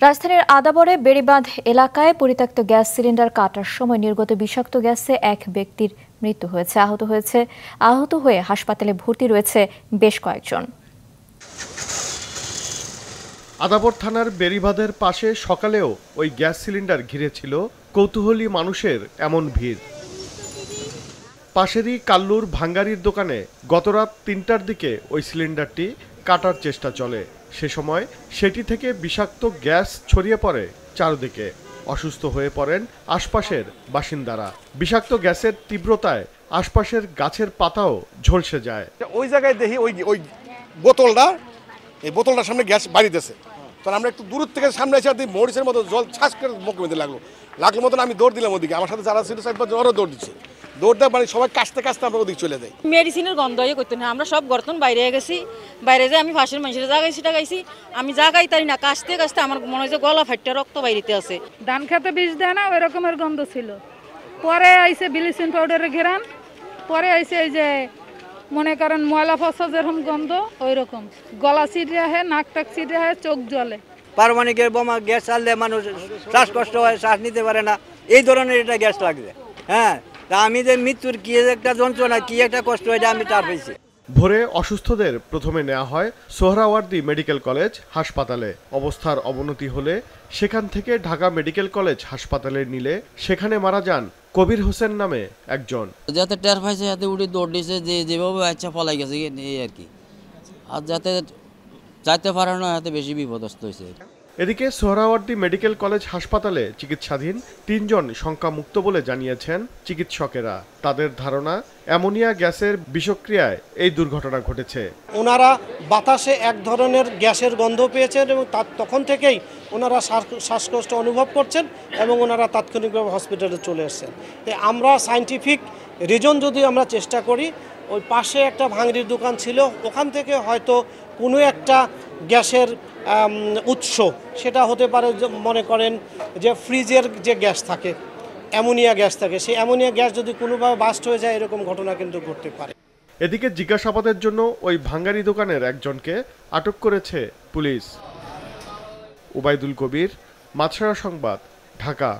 রাজধানীর আদাবরে বেড়িবাঁধ এলাকায় পরিত্যক্ত গ্যাস সিলিন্ডার কাটার সময় নির্গত বিষাক্ত গ্যাসে এক ব্যক্তির মৃত্যু হয়েছে। আহত হয়ে হাসপাতালে ভর্তি রয়েছে বেশ কয়েকজন। আদাবর থানার বেড়িবাঁধের পাশে সকালেও ওই গ্যাস সিলিন্ডার ঘিরে ছিল কৌতূহলী মানুষের এমন ভিড়। পাশেরই কাল্লুর ভাঙ্গারির দোকানে গতরাত ৩টার দিকে ওই সিলিন্ডারটি কাটার চেষ্টা চলে। সে সময় সেটি থেকে বিষাক্ত গ্যাস ছড়িয়ে পড়ে চারদিকে। অসুস্থ হয়ে পড়েন আশপাশের বাসিন্দারা। বিষাক্ত গ্যাসের তীব্রতায় আশপাশের গাছের পাতাও ঝলসে যায়। ওই জায়গায় দেখি ওই বোতলটার সামনে গ্যাস বাড়িতেছে। তখন আমরা একটু দূর থেকে সামনে এসে মরিচের মতো জল ছাস করে মুখে মধ্যে লাগলো মতন আমি দৌড় দিলাম ওদিকে। আমার সাথে যারা ছিল ওরাও দৌড় দিচ্ছে। দৌড় দেয় মানে সবাই কাছতে আমরা ওদিকে চলে যাই। মেডিসিনের গন্ধ ইয়ে করতে না, আমরা সব গর্তন বাইরে গেছি। বাইরে যে আমি ফাঁসের মানুষের জাগাইছি আমি জাগাই তারি না, কাছতে আমার মনে হয় যে গলা ফাটটা রক্ত বাইরেতে আছে। ধান খেতে বিষ দেয় না, ওই রকমের গন্ধ ছিল। পরে আইসে ব্লিচিং পাউডারে ঘেরান, পরে আইসে এই যে মনে করেন ময়লা ফসা যেরকম গন্ধ ওই রকম, গলা ছিটে আহে, নাক টাক ছিটে আহে, চোখ জ্বলে। পারমাণবিকের বোমা গ্যাস চাললে মানুষ শ্বাসকষ্ট হয়, শ্বাস নিতে পারে না, এই ধরনের এটা গ্যাস লাগবে। হ্যাঁ, তা আমি যে মৃত্যুর কি একটা যন্ত্রণা, কি একটা কষ্ট এটা আমি টার পেয়েছি। ভোরে অসুস্থদের প্রথমে নেওয়া হয় সোহরাওয়ার্দী মেডিকেল কলেজ হাসপাতালে। অবস্থার অবনতি হলে সেখান থেকে ঢাকা মেডিকেল কলেজ হাসপাতালে নিলে সেখানে মারা যান কবির হোসেন নামে একজন। যাতে টের পাইছে যাতে উঠে দৌড় দিয়েছে, যেভাবে আচ্ছা পলাই গেছে এই আর কি, আর যাতে যাইতে পারে না এতে বেশি বিপদস্ত হয়েছে। এদিকে সোহরাওয়ার্দী মেডিকেল কলেজ হাসপাতালে চিকিৎসাধীন ৩ জন শঙ্কামুক্ত বলে জানিয়েছেন চিকিৎসকেরা। তাদের ধারণা অ্যামোনিয়া গ্যাসের বিষক্রিয়ায় এই দুর্ঘটনা ঘটেছে। ওনারা বাতাসে এক ধরনের গ্যাসের গন্ধ পেয়েছেন এবং তখন থেকেই ওনারা শ্বাসকষ্ট অনুভব করছেন এবং ওনারা তাৎক্ষণিকভাবে হসপিটালে চলে এসেছেন। আমরা সায়েন্টিফিক রিজন যদি আমরা চেষ্টা করি, ওই পাশে একটা ভাঙড়ির দোকান ছিল, ওখান থেকে হয়তো কোনো একটা গ্যাসের উৎস, সেটা হতে পারে মনে করেন যে ফ্রিজের যে গ্যাস থাকে, অ্যামোনিয়া গ্যাস থাকে, সেই অ্যামোনিয়া গ্যাস যদি কোনোভাবে বাস্ট হয়ে যায় এরকম ঘটনা কিন্তু ঘটতে পারে। এদিকে জিজ্ঞাসাবাদের জন্য ওই ভাঙ্গারি দোকানের একজনকে আটক করেছে পুলিশ। ওবায়দুল কবির, মাছরাঙা সংবাদ, ঢাকা।